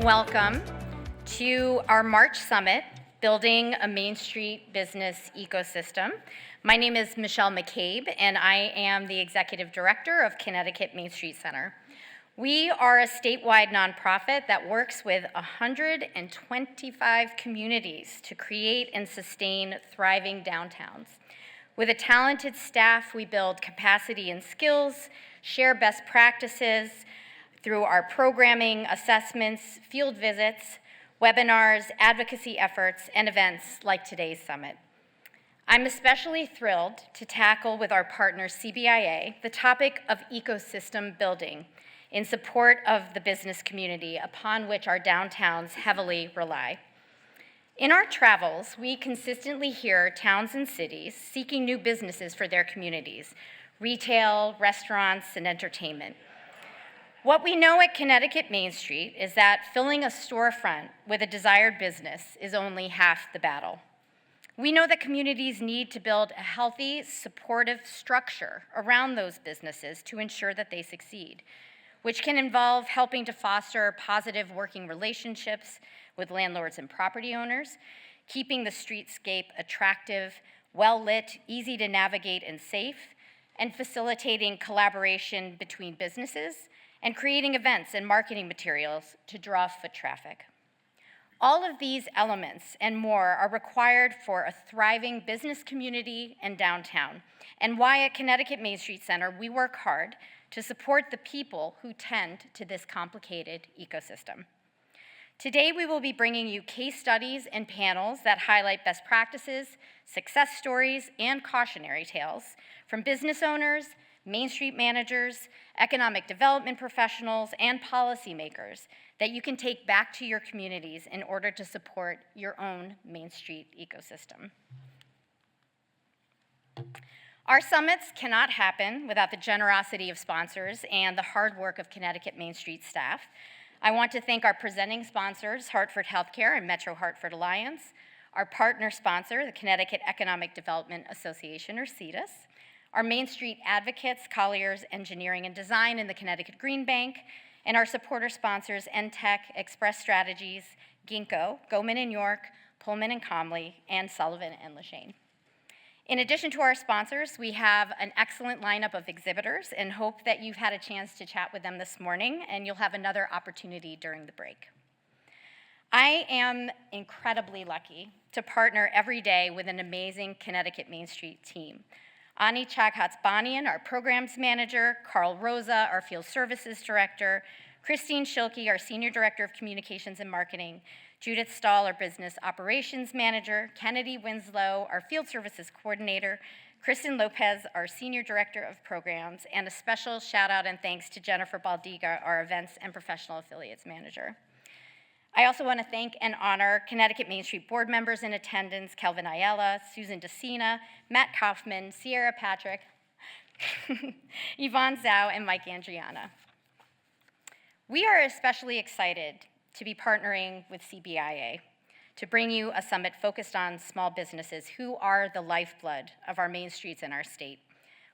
and welcome to our March Summit, Building a Main Street Business Ecosystem. My name is Michelle McCabe, and I am the Executive Director of Connecticut Main Street Center. We are a statewide nonprofit that works with 125 communities to create and sustain thriving downtowns. With a talented staff, we build capacity and skills, share best practices through our programming, assessments, field visits, webinars, advocacy efforts, and events like today's summit. I'm especially thrilled to tackle with our partner CBIA the topic of ecosystem building in support of the business community upon which our downtowns heavily rely. In our travels, we consistently hear towns and cities seeking new businesses for their communities, retail, restaurants, and entertainment. What we know at Connecticut Main Street is that filling a storefront with a desired business is only half the battle. We know that communities need to build a healthy, supportive structure around those businesses to ensure that they succeed, which can involve helping to foster positive working relationships with landlords and property owners, keeping the streetscape attractive, well-lit, easy to navigate, and safe, and facilitating collaboration between businesses, and creating events and marketing materials to draw foot traffic. All of these elements and more are required for a thriving business community and downtown, and why at Connecticut Main Street Center we work hard to support the people who tend to this complicated ecosystem. Today we will be bringing you case studies and panels that highlight best practices, success stories, and cautionary tales from business owners, Main Street managers, economic development professionals, and policymakers that you can take back to your communities in order to support your own Main Street ecosystem. Our summits cannot happen without the generosity of sponsors and the hard work of Connecticut Main Street staff. I want to thank our presenting sponsors, Hartford Healthcare and Metro Hartford Alliance, our partner sponsor, the Connecticut Economic Development Association, or CEDAS, our Main Street advocates, Colliers Engineering and Design, and the Connecticut Green Bank, and our supporter sponsors, NTech, Express Strategies, Ginkgo, Goldman & York, Pullman & Comley, and Sullivan & Lashane. In addition to our sponsors, we have an excellent lineup of exhibitors and hope that you've had a chance to chat with them this morning, and you'll have another opportunity during the break. I am incredibly lucky to partner every day with an amazing Connecticut Main Street team. Ani Chaghatz-Banian, our programs manager, Carl Rosa, our field services director, Christine Schilke, our senior director of communications and marketing, Judith Stahl, our business operations manager, Kennedy Winslow, our field services coordinator, Kristen Lopez, our senior director of programs, and a special shout out and thanks to Jennifer Baldiga, our events and professional affiliates manager. I also want to thank and honor Connecticut Main Street board members in attendance, Kelvin Ayala, Susan DeCina, Matt Kaufman, Sierra Patrick, Yvonne Zhao, and Mike Andriana. We are especially excited to be partnering with CBIA to bring you a summit focused on small businesses who are the lifeblood of our main streets in our state.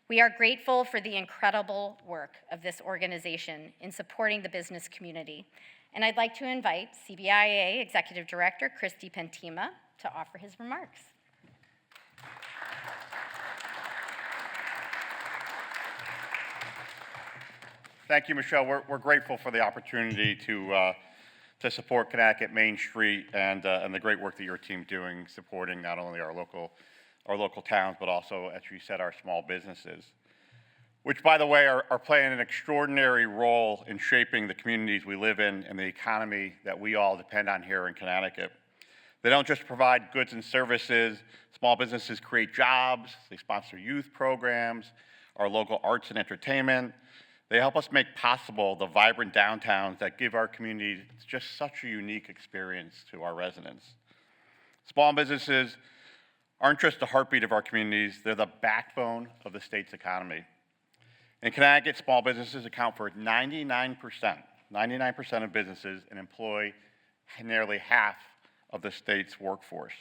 We are grateful for the incredible work of this organization in supporting the business community. And I'd like to invite CBIA Executive Director Chris DiPentima to offer his remarks. Thank you, Michelle. We're grateful for the opportunity to support Connecticut Main Street and the great work that your team's doing, supporting not only our local towns, but also, as you said, our small businesses, which, by the way, are playing an extraordinary role in shaping the communities we live in and the economy that we all depend on here in Connecticut. They don't just provide goods and services. Small businesses create jobs. They sponsor youth programs, our local arts and entertainment. They help us make possible the vibrant downtowns that give our communities just such a unique experience to our residents. Small businesses aren't just the heartbeat of our communities, they're the backbone of the state's economy. In Connecticut, small businesses account for 99% of businesses and employ nearly half of the state's workforce.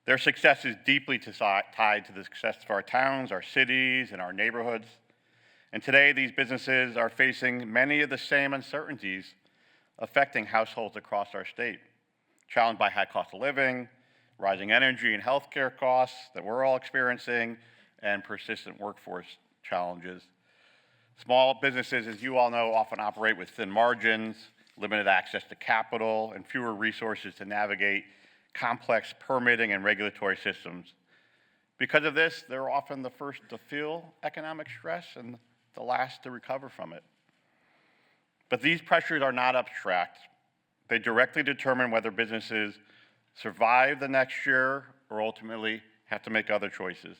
Their success is deeply tied to the success of our towns, our cities, and our neighborhoods. And today, these businesses are facing many of the same uncertainties affecting households across our state, challenged by high cost of living, rising energy and healthcare costs that we're all experiencing, and persistent workforce challenges. Small businesses, as you all know, often operate with thin margins, limited access to capital, and fewer resources to navigate complex permitting and regulatory systems. Because of this, they're often the first to feel economic stress and the last to recover from it. But these pressures are not abstract. They directly determine whether businesses survive the next year or ultimately have to make other choices.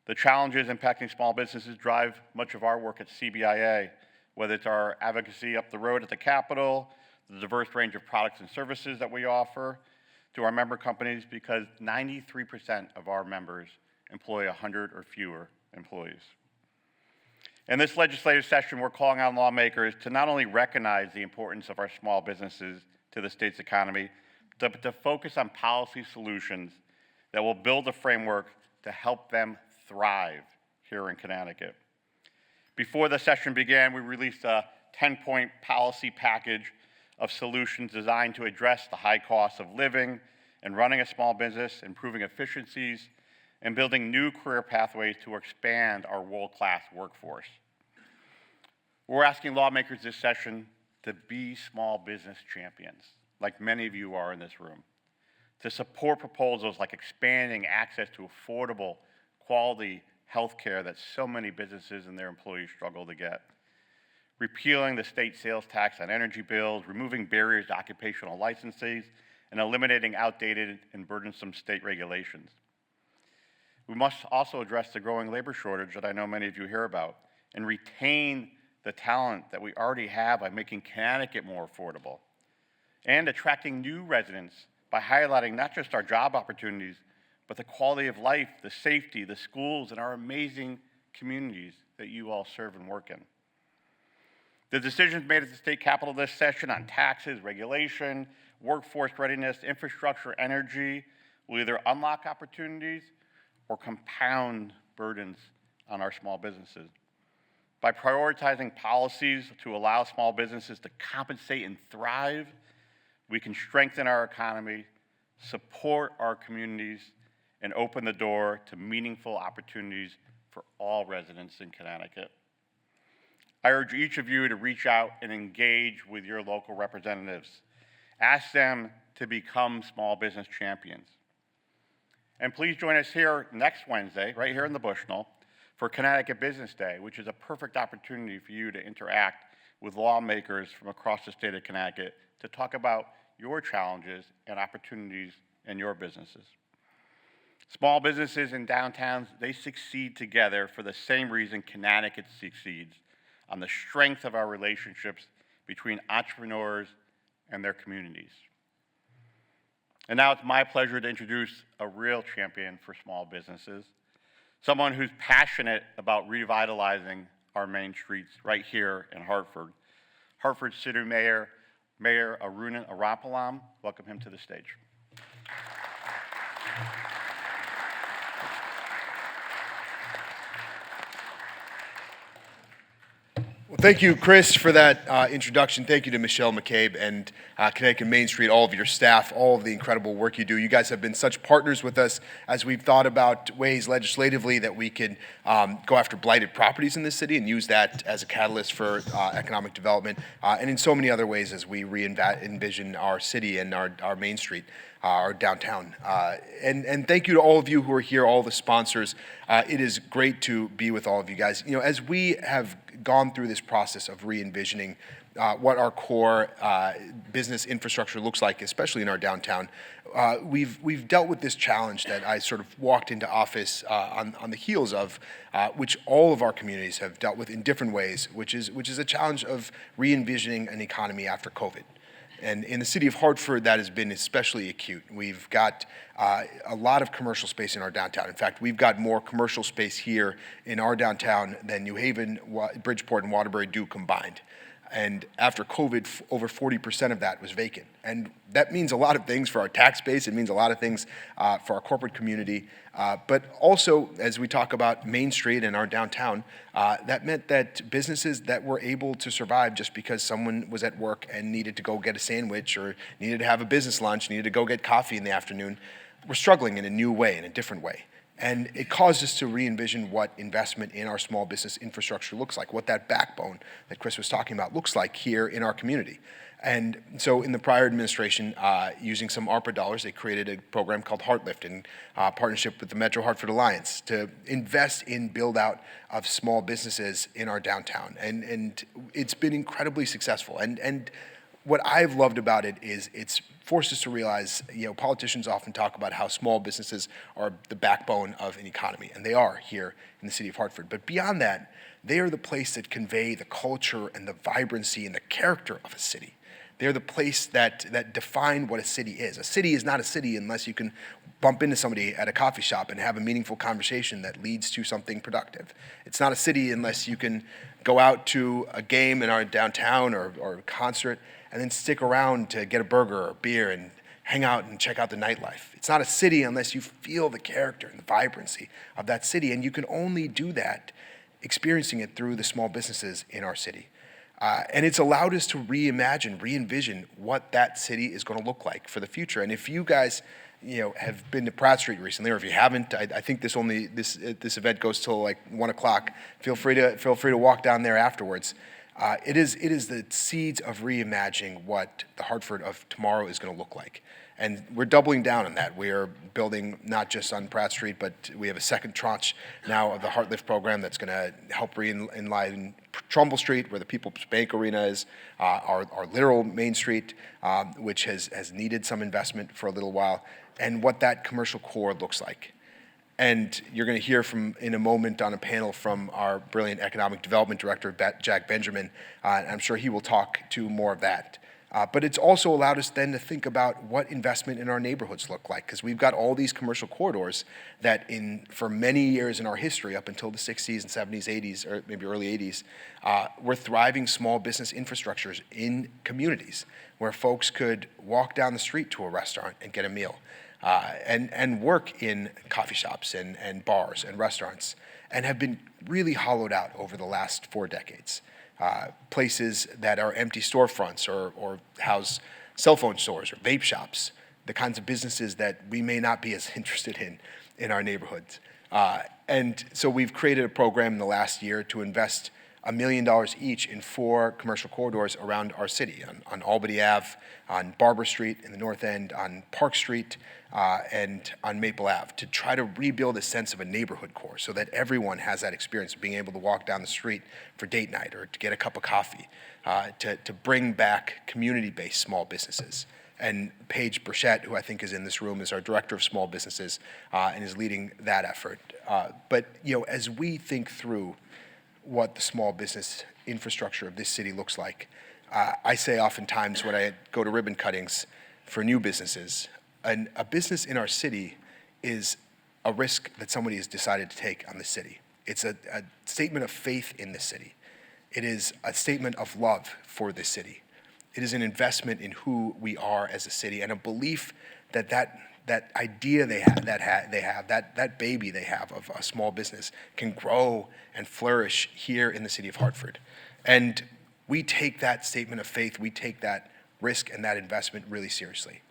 The challenges impacting small businesses drive much of our work at CBIA, whether it's our advocacy up the road at the Capitol, the diverse range of products and services that we offer to our member companies, because 93% of our members employ 100 or fewer employees. In this legislative session, we're calling on lawmakers to not only recognize the importance of our small businesses to the state's economy, but to focus on policy solutions that will build a framework to help them thrive here in Connecticut. Before the session began, we released a 10-point policy package of solutions designed to address the high cost of living and running a small business, improving efficiencies, and building new career pathways to expand our world-class workforce. We're asking lawmakers this session to be small business champions, like many of you are in this room, to support proposals like expanding access to affordable, quality health care that so many businesses and their employees struggle to get, repealing the state sales tax on energy bills, removing barriers to occupational licenses, and eliminating outdated and burdensome state regulations. We must also address the growing labor shortage that I know many of you hear about, and retain the talent that we already have by making Connecticut more affordable, and attracting new residents by highlighting not just our job opportunities, but the quality of life, the safety, the schools, and our amazing communities that you all serve and work in. The decisions made at the state capitol this session on taxes, regulation, workforce readiness, infrastructure, energy will either unlock opportunities or compound burdens on our small businesses. By prioritizing policies to allow small businesses to compensate and thrive, we can strengthen our economy, support our communities, and open the door to meaningful opportunities for all residents in Connecticut. I urge each of you to reach out and engage with your local representatives. Ask them to become small business champions. And please join us here next Wednesday, right here in the Bushnell, for Connecticut Business Day, which is a perfect opportunity for you to interact with lawmakers from across the state of Connecticut to talk about your challenges and opportunities in your businesses. Small businesses in downtowns, they succeed together for the same reason Connecticut succeeds, on the strength of our relationships between entrepreneurs and their communities. And now it's my pleasure to introduce a real champion for small businesses, someone who's passionate about revitalizing our main streets right here in Hartford. Hartford City Mayor Arunan Arapalam, welcome him to the stage. Well, thank you, Chris, for that introduction. Thank you to Michelle McCabe and Connecticut Main Street, all of your staff, all of the incredible work you do. You guys have been such partners with us as we've thought about ways legislatively that we can go after blighted properties in this city and use that as a catalyst for economic development, and in so many other ways as we re-envision our city and our Main Street. Our downtown. And thank you to all of you who are here, all the sponsors. It is great to be with all of you guys. You know, as we have gone through this process of re-envisioning what our core business infrastructure looks like, especially in our downtown, we've dealt with this challenge that I sort of walked into office on the heels of, which all of our communities have dealt with in different ways, which is a challenge of re-envisioning an economy after COVID. And in the city of Hartford, that has been especially acute. We've got a lot of commercial space in our downtown. In fact, we've got more commercial space here in our downtown than New Haven, Bridgeport, and Waterbury do combined. And after COVID, over 40% of that was vacant. And that means a lot of things for our tax base. It means a lot of things for our corporate community. But also, as we talk about Main Street and our downtown, that meant that businesses that were able to survive just because someone was at work and needed to go get a sandwich or needed to have a business lunch, needed to go get coffee in the afternoon, were struggling in a new way, in a different way. And it caused us to re-envision what investment in our small business infrastructure looks like, what that backbone that Chris was talking about looks like here in our community. And so in the prior administration, using some ARPA dollars, they created a program called HeartLift in partnership with the Metro Hartford Alliance to invest in build-out of small businesses in our downtown. And it's been incredibly successful. And what I've loved about it is it's forced us to realize, politicians often talk about how small businesses are the backbone of an economy, and they are here in the city of Hartford. But beyond that, they are the place that convey the culture and the vibrancy and the character of a city. They're the place that define what a city is. A city is not a city unless you can bump into somebody at a coffee shop and have a meaningful conversation that leads to something productive. It's not a city unless you can go out to a game in our downtown or a concert and then stick around to get a burger or a beer and hang out and check out the nightlife. It's not a city unless you feel the character and the vibrancy of that city, and you can only do that experiencing it through the small businesses in our city. And it's allowed us to reimagine, re-envision what that city is going to look like for the future. And if you guys, have been to Pratt Street recently, or if you haven't, I think this event goes till like 1 o'clock. Feel free to walk down there afterwards. It is the seeds of reimagining what the Hartford of tomorrow is going to look like. And we're doubling down on that. We are building not just on Pratt Street, but we have a second tranche now of the HeartLift program that's going to help re-enliven Trumbull Street, where the People's Bank Arena is, our literal Main Street, which has needed some investment for a little while, and what that commercial core looks like. And you're going to hear in a moment on a panel from our brilliant economic development director, Jack Benjamin, and I'm sure he will talk to more of that. But it's also allowed us then to think about what investment in our neighborhoods look like, because we've got all these commercial corridors that for many years in our history, up until the 60s and 70s, 80s, or maybe early 80s, were thriving small business infrastructures in communities where folks could walk down the street to a restaurant and get a meal. And work in coffee shops and bars and restaurants, and have been really hollowed out over the last 4 decades. Places that are empty storefronts or house cell phone stores or vape shops, the kinds of businesses that we may not be as interested in our neighborhoods. And so we've created a program in the last year to invest $1 million each in 4 commercial corridors around our city, on Albany Ave, on Barber Street in the North End, on Park Street, and on Maple Ave, to try to rebuild a sense of a neighborhood core so that everyone has that experience of being able to walk down the street for date night or to get a cup of coffee, to bring back community-based small businesses. And Paige Burchett, who I think is in this room, is our Director of Small Businesses and is leading that effort. But as we think through what the small business infrastructure of this city looks like, I say oftentimes when I go to ribbon cuttings for new businesses, a business in our city is a risk that somebody has decided to take on the city. It's a statement of faith in the city. It is a statement of love for the city. It is an investment in who we are as a city, and a belief that idea they have, that baby they have of a small business can grow and flourish here in the city of Hartford. And we take that statement of faith, we take that risk and that investment really seriously.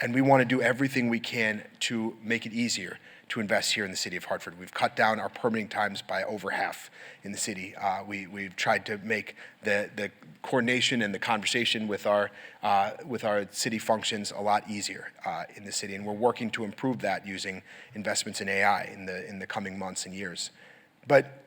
And we want to do everything we can to make it easier to invest here in the city of Hartford. We've cut down our permitting times by over half in the city. We've tried to make the coordination and the conversation with our city functions a lot easier in the city, and we're working to improve that using investments in AI in the coming months and years. But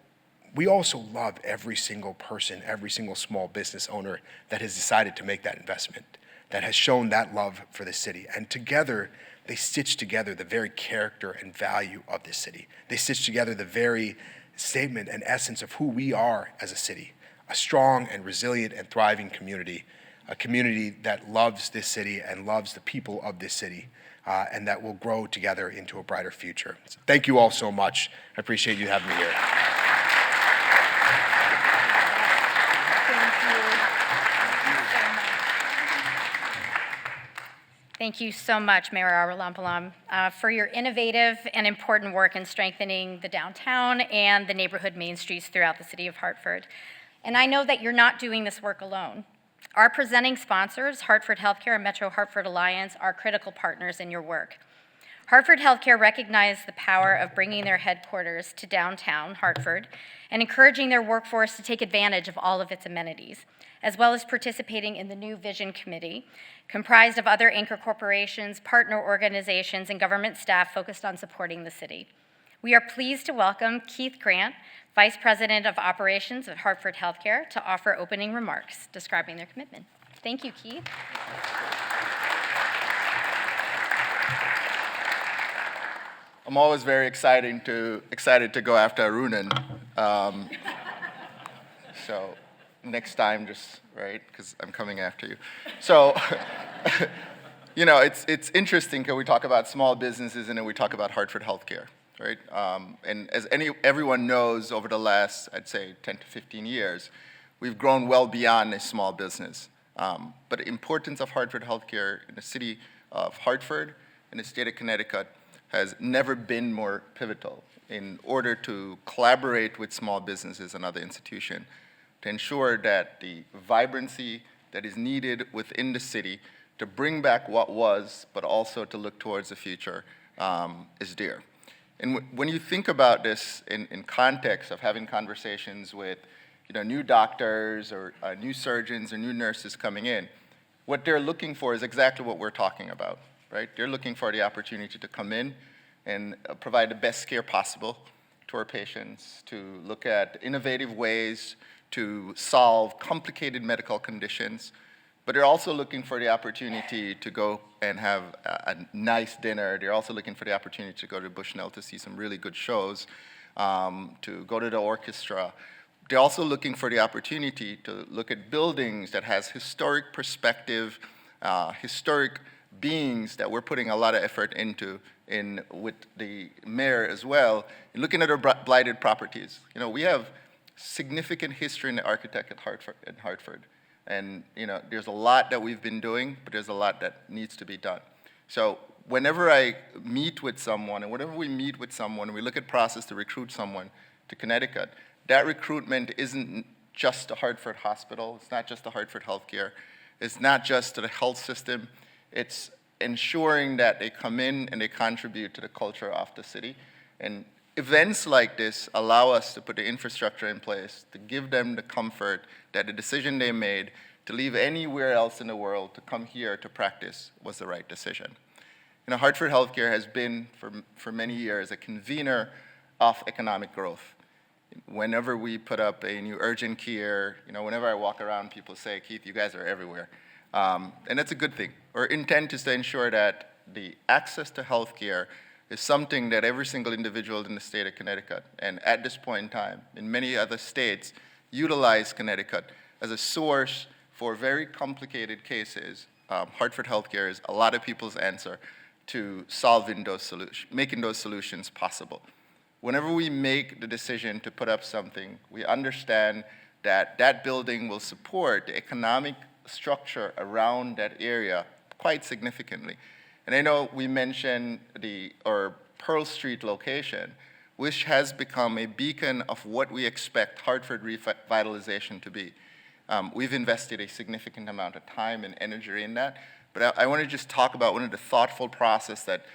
we also love every single person, every single small business owner that has decided to make that investment, that has shown that love for the city. And together, they stitch together the very character and value of this city. They stitch together the very statement and essence of who we are as a city, a strong and resilient and thriving community, a community that loves this city and loves the people of this city, and that will grow together into a brighter future. So thank you all so much. I appreciate you having me here. Thank you so much, Mayor Arulampalam, for your innovative and important work in strengthening the downtown and the neighborhood main streets throughout the city of Hartford. And I know that you're not doing this work alone. Our presenting sponsors, Hartford Healthcare and Metro Hartford Alliance, are critical partners in your work. Hartford Healthcare recognized the power of bringing their headquarters to downtown Hartford and encouraging their workforce to take advantage of all of its amenities, as well as participating in the new Vision Committee, comprised of other anchor corporations, partner organizations, and government staff focused on supporting the city. We are pleased to welcome Keith Grant, Vice President of Operations at Hartford Healthcare, to offer opening remarks describing their commitment. Thank you, Keith. I'm always very excited to go after Arunan. So next time, just right, because I'm coming after you. So, it's interesting because we talk about small businesses and then we talk about Hartford Healthcare, right? And as everyone knows, over the last, I'd say, 10 to 15 years, we've grown well beyond a small business. But the importance of Hartford Healthcare in the city of Hartford and the state of Connecticut has never been more pivotal in order to collaborate with small businesses and other institutions to ensure that the vibrancy that is needed within the city to bring back what was, but also to look towards the future, is there. And when you think about this in context of having conversations with new doctors or new surgeons or new nurses coming in, what they're looking for is exactly what we're talking about. Right? They're looking for the opportunity to come in and provide the best care possible to our patients, to look at innovative ways to solve complicated medical conditions, but they're also looking for the opportunity to go and have a nice dinner. They're also looking for the opportunity to go to Bushnell to see some really good shows, to go to the orchestra. They're also looking for the opportunity to look at buildings that has historic perspective, historic beings that we're putting a lot of effort into with the mayor as well, looking at our blighted properties. We have significant history in the architect at Hartford. And there's a lot that we've been doing, but there's a lot that needs to be done. So whenever I meet with someone, and whenever we meet with someone, we look at process to recruit someone to Connecticut, that recruitment isn't just the Hartford Hospital, it's not just the Hartford Healthcare, it's not just the health system, it's ensuring that they come in and they contribute to the culture of the city. And events like this allow us to put the infrastructure in place to give them the comfort that the decision they made to leave anywhere else in the world to come here to practice was the right decision. Hartford Healthcare has been, for many years, a convener of economic growth. Whenever we put up a new urgent care, whenever I walk around, people say, Keith, you guys are everywhere. And that's a good thing. Our intent is to ensure that the access to healthcare is something that every single individual in the state of Connecticut, and at this point in time, in many other states, utilize Connecticut as a source for very complicated cases. Hartford Healthcare is a lot of people's answer to solving those solutions, making those solutions possible. Whenever we make the decision to put up something, we understand that that building will support the economic structure around that area quite significantly. And I know we mentioned our Pearl Street location, which has become a beacon of what we expect Hartford revitalization to be. We've invested a significant amount of time and energy in that, but I want to just talk about one of the thoughtful process that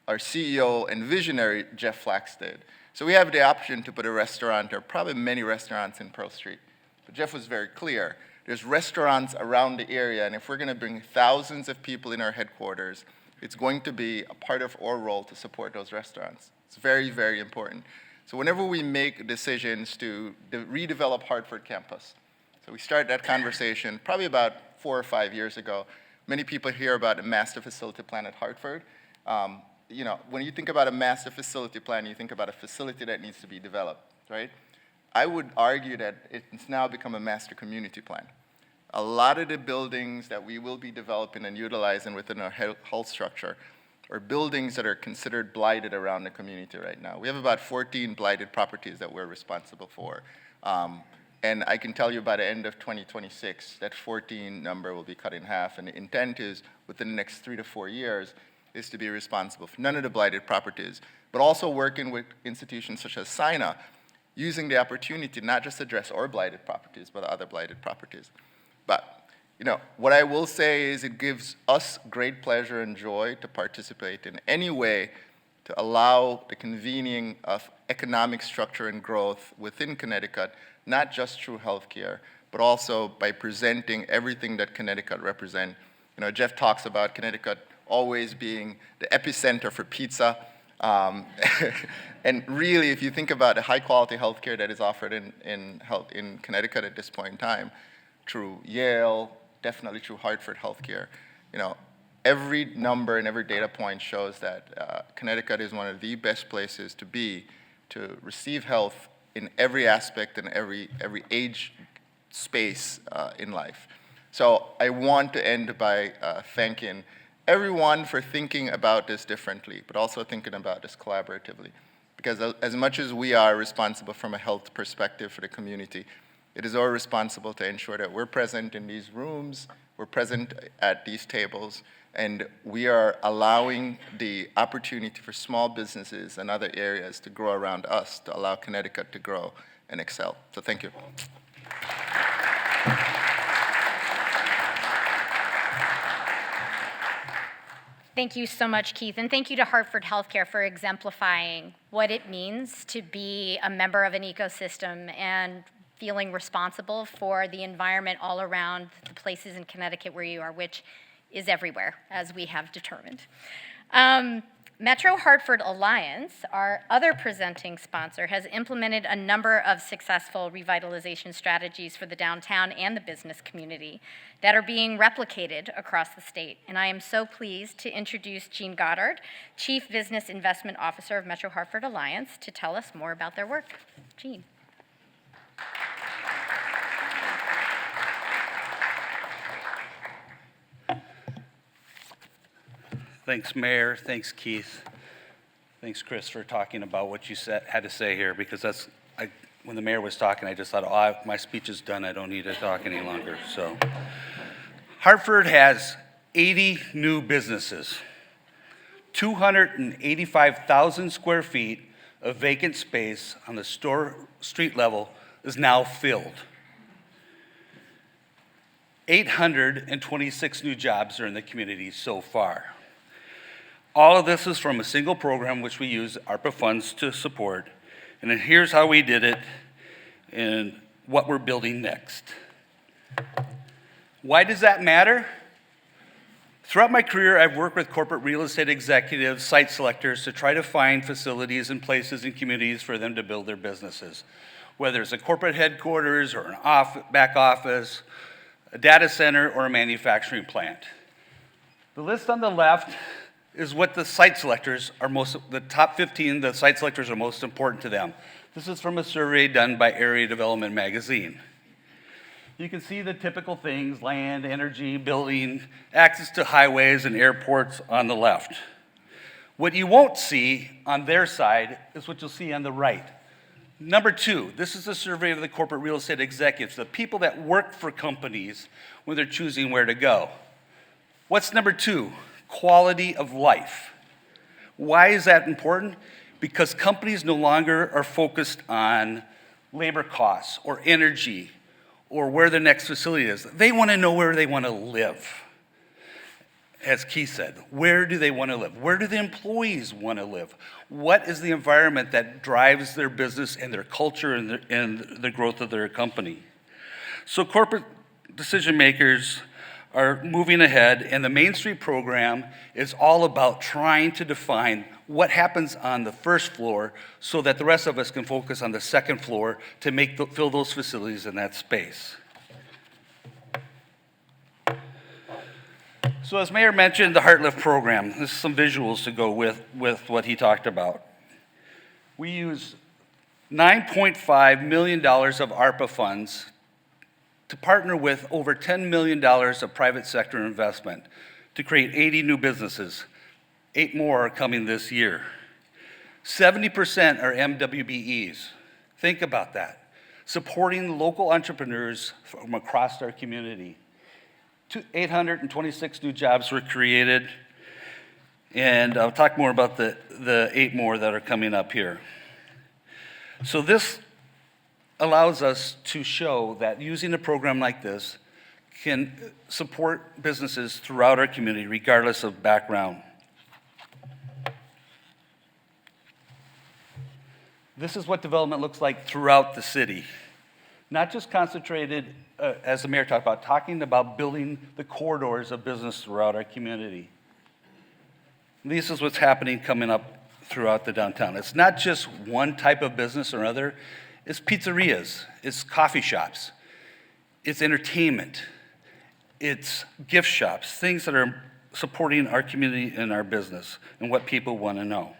our CEO and visionary, Jeff Flax, did. So we have the option to put a restaurant, or probably many restaurants in Pearl Street, but Jeff was very clear. There's restaurants around the area, and if we're going to bring thousands of people in our headquarters, it's going to be a part of our role to support those restaurants. It's very, very important. So whenever we make decisions to redevelop Hartford campus, so we started that conversation probably about 4 or 5 years ago. Many people hear about a master facility plan at Hartford. When you think about a master facility plan, you think about a facility that needs to be developed, right? I would argue that it's now become a master community plan. A lot of the buildings that we will be developing and utilizing within our health structure are buildings that are considered blighted around the community right now. We have about 14 blighted properties that we're responsible for. And I can tell you by the end of 2026, that 14 number will be cut in half. And the intent is, within the next 3 to 4 years, is to be responsible for none of the blighted properties, but also working with institutions such as SINA, using the opportunity to not just address our blighted properties, but other blighted properties. But, what I will say is it gives us great pleasure and joy to participate in any way to allow the convening of economic structure and growth within Connecticut, not just through healthcare, but also by presenting everything that Connecticut represents. Jeff talks about Connecticut always being the epicenter for pizza. And really, if you think about the high-quality healthcare that is offered in Connecticut at this point in time, through Yale, definitely through Hartford Healthcare, every number and every data point shows that Connecticut is one of the best places to be to receive health in every aspect and every age space in life. So I want to end by thanking everyone for thinking about this differently, but also thinking about this collaboratively. Because as much as we are responsible from a health perspective for the community, it is our responsible to ensure that we're present in these rooms, we're present at these tables, and we are allowing the opportunity for small businesses and other areas to grow around us to allow Connecticut to grow and excel. So thank you. Thank you so much, Keith, and thank you to Hartford Healthcare for exemplifying what it means to be a member of an ecosystem and feeling responsible for the environment all around the places in Connecticut where you are, which is everywhere, as we have determined. Metro Hartford Alliance, our other presenting sponsor, has implemented a number of successful revitalization strategies for the downtown and the business community that are being replicated across the state. And I am so pleased to introduce Jean Goddard, Chief Business Investment Officer of Metro Hartford Alliance, to tell us more about their work. Jean. Thanks, Mayor. Thanks, Keith. Thanks, Chris, for talking about what you had to say here, because when the mayor was talking, I just thought, oh, my speech is done. I don't need to talk any longer. So, Hartford has 80 new businesses, 285,000 square feet of vacant space on the street level is now filled. 826 new jobs are in the community so far. All of this is from a single program which we use ARPA funds to support. And then here's how we did it and what we're building next. Why does that matter? Throughout my career, I've worked with corporate real estate executives, site selectors, to try to find facilities and places and communities for them to build their businesses. Whether it's a corporate headquarters or an back office, a data center, or a manufacturing plant. The list on the left is what the site selectors are the top 15, the site selectors are most important to them. This is from a survey done by Area Development Magazine. You can see the typical things: land, energy, building, access to highways and airports on the left. What you won't see on their side is what you'll see on the right. Number 2, this is a survey of the corporate real estate executives, the people that work for companies when they're choosing where to go. What's number 2? Quality of life. Why is that important? Because companies no longer are focused on labor costs or energy or where the next facility is. They want to know where they want to live. As Keith said, where do they want to live? Where do the employees want to live? What is the environment that drives their business and their culture and the growth of their company? So corporate decision makers are moving ahead, and the Main Street program is all about trying to define what happens on the first floor so that the rest of us can focus on the second floor to fill those facilities in that space. So as Mayor mentioned, the HeartLift program, this is some visuals to go with what he talked about. We use $9.5 million of ARPA funds to partner with over $10 million of private sector investment to create 80 new businesses. 8 more are coming this year. 70% are MWBEs. Think about that. supporting local entrepreneurs from across our community. 826 new jobs were created, and I'll talk more about the 8 more that are coming up here. So this allows us to show that using a program like this can support businesses throughout our community, regardless of background. This is what development looks like throughout the city. Not just concentrated, as the mayor talked about, talking about building the corridors of business throughout our community. This is what's happening coming up throughout the downtown. It's not just one type of business or other. It's pizzerias, it's coffee shops, it's entertainment, it's gift shops, things that are supporting our community and our business and what people want to know.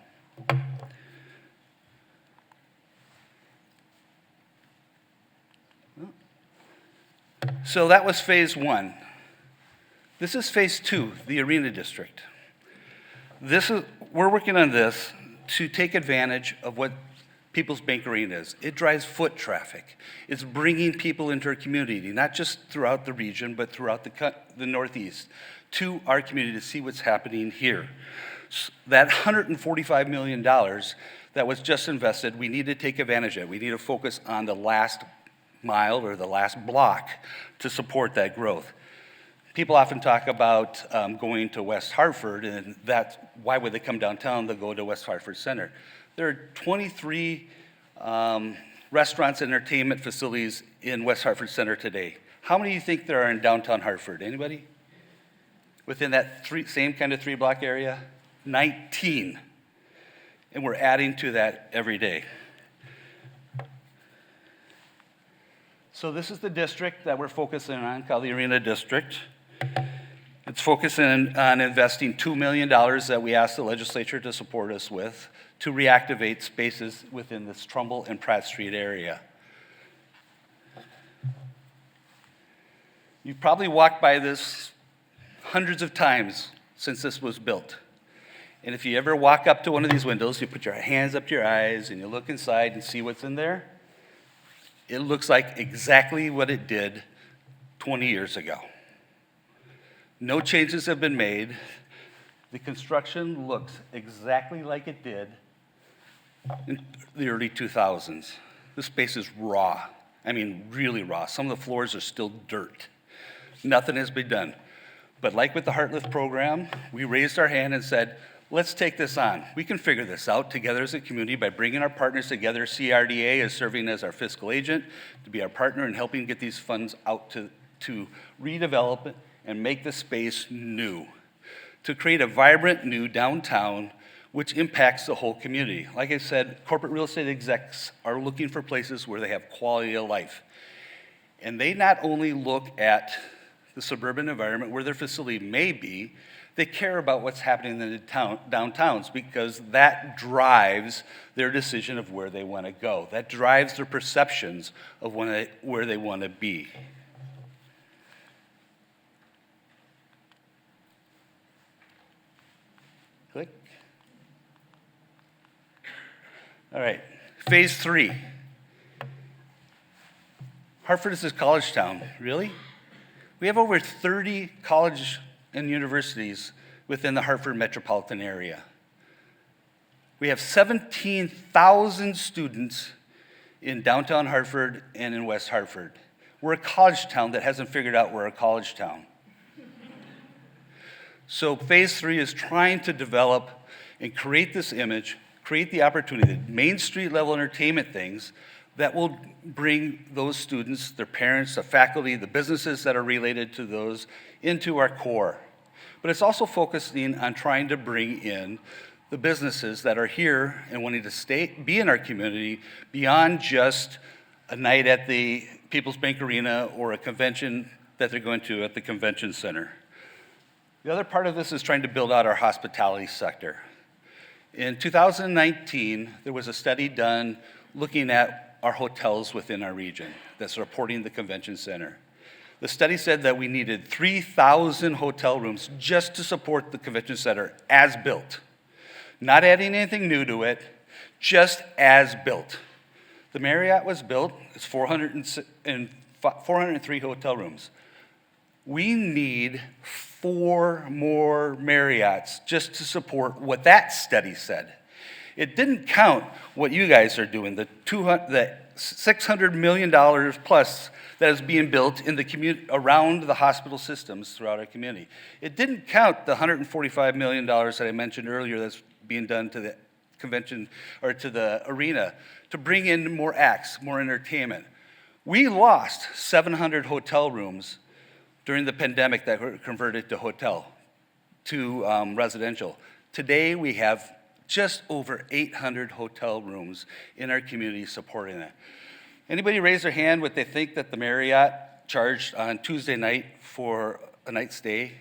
So that was phase 1. This is phase 2, the Arena District. We're working on this to take advantage of what People's Bank Arena is. It drives foot traffic. It's bringing people into our community, not just throughout the region, but throughout the Northeast, to our community to see what's happening here. That $145 million that was just invested, we need to take advantage of it. We need to focus on the last mile or the last block to support that growth. People often talk about going to West Hartford, and why would they come downtown? They'll go to West Hartford Center. There are 23 restaurants and entertainment facilities in West Hartford Center today. How many do you think there are in downtown Hartford? Anybody? Within that same kind of 3-block area? 19. And we're adding to that every day. So this is the district that we're focusing on, called the Arena District. It's focusing on investing $2 million that we asked the legislature to support us with to reactivate spaces within this Trumbull and Pratt Street area. You've probably walked by this hundreds of times since this was built. And if you ever walk up to one of these windows, you put your hands up to your eyes and you look inside and see what's in there, it looks like exactly what it did 20 years ago. No changes have been made. The construction looks exactly like it did in the early 2000s. This space is raw. I mean, really raw. Some of the floors are still dirt. Nothing has been done. But like with the HeartLift program, we raised our hand and said, let's take this on. We can figure this out together as a community by bringing our partners together. CRDA is serving as our fiscal agent to be our partner in helping get these funds out to redevelop it and make the space new, to create a vibrant new downtown which impacts the whole community. Like I said, corporate real estate execs are looking for places where they have quality of life. And they not only look at the suburban environment where their facility may be, they care about what's happening in the downtowns because that drives their decision of where they want to go. That drives their perceptions of where they want to be. Click. All right, phase 3. Hartford is a college town, really? We have over 30 colleges and universities within the Hartford metropolitan area. We have 17,000 students in downtown Hartford and in West Hartford. We're a college town that hasn't figured out we're a college town. So phase 3 is trying to develop and create this image, create the opportunity, Main Street level entertainment things that will bring those students, their parents, the faculty, the businesses that are related to those into our core. But it's also focusing on trying to bring in the businesses that are here and wanting to be in our community beyond just a night at the People's Bank Arena or a convention that they're going to at the convention center. The other part of this is trying to build out our hospitality sector. In 2019, there was a study done looking at our hotels within our region that's supporting the convention center. The study said that we needed 3,000 hotel rooms just to support the convention center as built. Not adding anything new to it, just as built. The Marriott was built, it's 403 hotel rooms. We need 4 more Marriotts just to support what that study said. It didn't count what you guys are doing, the $600 million plus that is being built in the community around the hospital systems throughout our community. It didn't count the $145 million that I mentioned earlier that's being done to the convention or to the arena to bring in more acts, more entertainment. We lost 700 hotel rooms during the pandemic that were converted to residential. Today we have just over 800 hotel rooms in our community supporting that. Anybody raise their hand what they think that the Marriott charged on Tuesday night for a night stay?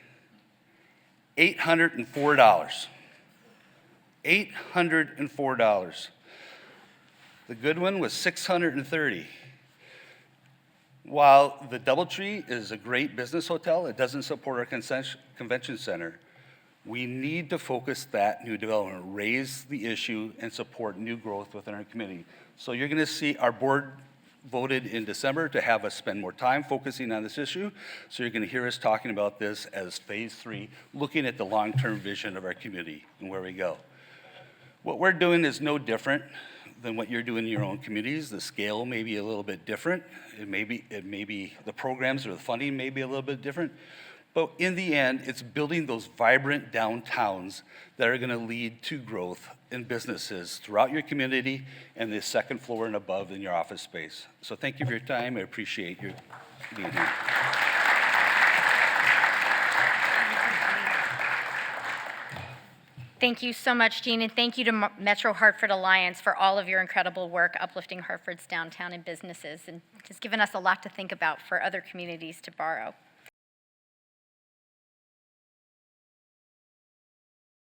$804. $804. The good one was $630. While the DoubleTree is a great business hotel, it doesn't support our convention center. We need to focus that new development, raise the issue, and support new growth within our community. So you're gonna see our board voted in December to have us spend more time focusing on this issue. So you're gonna hear us talking about this as phase 3, looking at the long-term vision of our community and where we go. What we're doing is no different than what you're doing in your own communities. The scale may be a little bit different. It may be the programs or the funding may be a little bit different. But in the end, it's building those vibrant downtowns that are going to lead to growth in businesses throughout your community and the second floor and above in your office space. So thank you for your time. I appreciate your being here. Thank you so much, Jean, and thank you to Metro Hartford Alliance for all of your incredible work uplifting Hartford's downtown and businesses, and just giving us a lot to think about for other communities to borrow.